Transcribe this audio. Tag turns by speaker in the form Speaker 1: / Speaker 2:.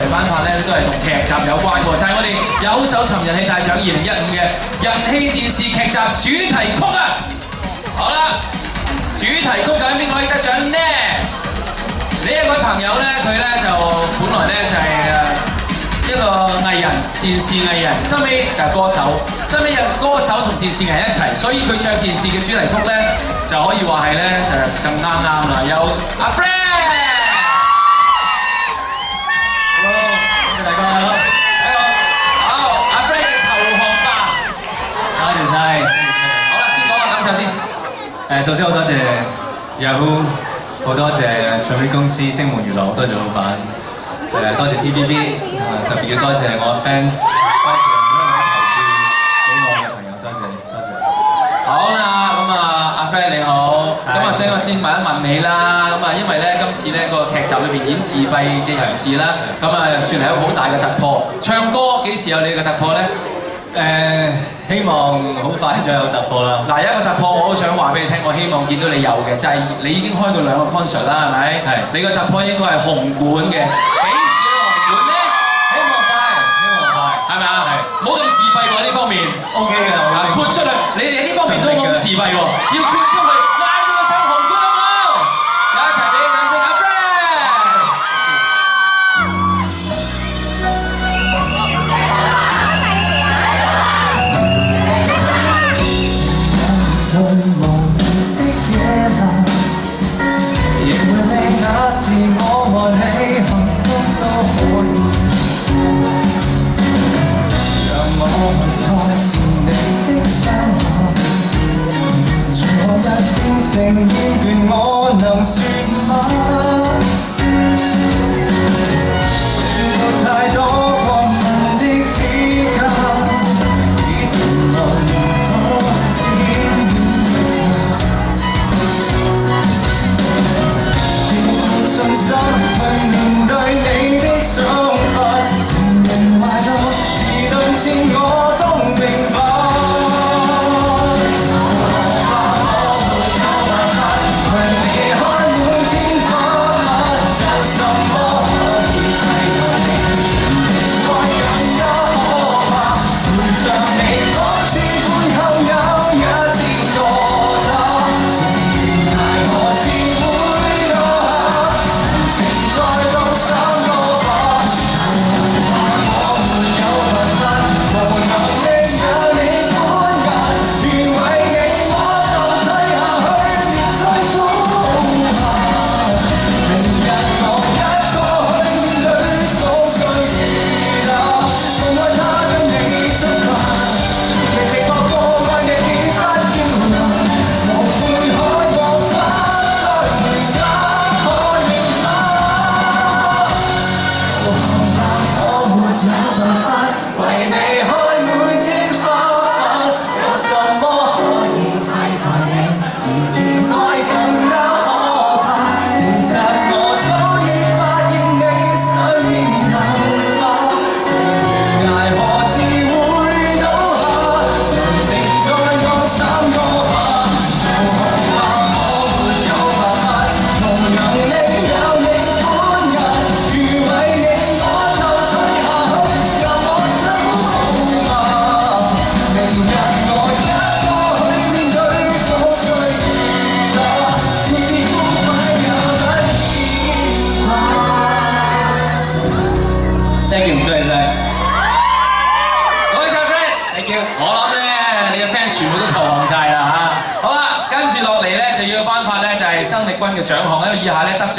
Speaker 1: 頒發咧都係同劇集有關喎，就係我哋有手尋人氣大獎2015嘅人氣電視劇集主題曲啊！好啦，主題曲究竟邊個可以得獎呢？呢一位朋友咧，佢咧就本來咧就係一個藝人，電視藝人，收尾就係歌手，收尾有歌手同電視藝人一齊，所以佢唱電視嘅主題曲咧就可以話係咧就更啱啦。有阿 Fred。 大家好，好，阿 Fred 嘅頭項吧，多謝晒。好啦，先講下感受先。
Speaker 2: 首先好多謝 Yahoo， 好多謝唱片公司星夢娛樂，好多謝老闆，多謝 TVB， 特別要多謝我 fans， 多謝每一位投票俾我嘅朋友，多謝你，多謝。
Speaker 1: 好啦，咁啊，阿 Fred 你好，咁啊，所以我先問一問你啦，咁啊，因為咧今次咧個劇集裏邊演自閉嘅人士啦，咁啊算係一個好大嘅突破。唱歌幾時有你嘅突破咧？
Speaker 2: 希望好快就有突破啦。
Speaker 1: 嗱，有一個突破，我好想話俾你聽，我希望見到你有嘅，就係你已經開過2個 concert 啦，係咪？係。你個突破應該係紅館嘅，幾時去紅館咧？
Speaker 2: 希望快，
Speaker 1: 係咪啊？係。唔好咁自閉喎呢方面。
Speaker 2: OK 嘅，
Speaker 1: 豁出去，你哋喺呢方面都好自閉喎，要豁出去，嗌到佢上紅館好唔好？有一齊俾掌聲阿 Fred。
Speaker 2: 對無言的野蠻，認為你那是我和你幸福都可以，讓我們愛是你的傷害，從何日變成厭倦我能說嗎？說到太多過分的指教，已沉淪。信心去面對你的想法，情人壞到遲鈍前我都明白。我沒有辦法為你開滿天花瓣，有什麼可以替代你？愛更加可怕，陪着你火箭背後有一天墮塔，縱然捱何時會落下？再當3個吧，但話我沒有辦法，無能力讓你寬限。如為你我就退下去，別再苦下。明日我一個去面對風吹雨打，放開他跟你出發，明明學過愛你不要難，無悔海和花再回家可以嗎？我沒有辦法為你開滿天花瓣，有什麼可以替代你？如愛更加可怕，其實我早已發現你想念有他，情緣捱何時會倒下？人情再當3個吧，做紅吧，我沒有辦法，無能力讓你寬限。如為你我就退下去，讓我走好嗎？明日我一個去面對風吹雨打，縱使枯萎也不意怕。Thank you，多謝晒。
Speaker 1: 多謝 Fred。Thank
Speaker 2: you。
Speaker 1: 我諗咧，你嘅 fans 全部都投降晒啦嚇。好啦，跟住落嚟咧就要頒發咧就係生力軍嘅獎項，因為以下咧得獎。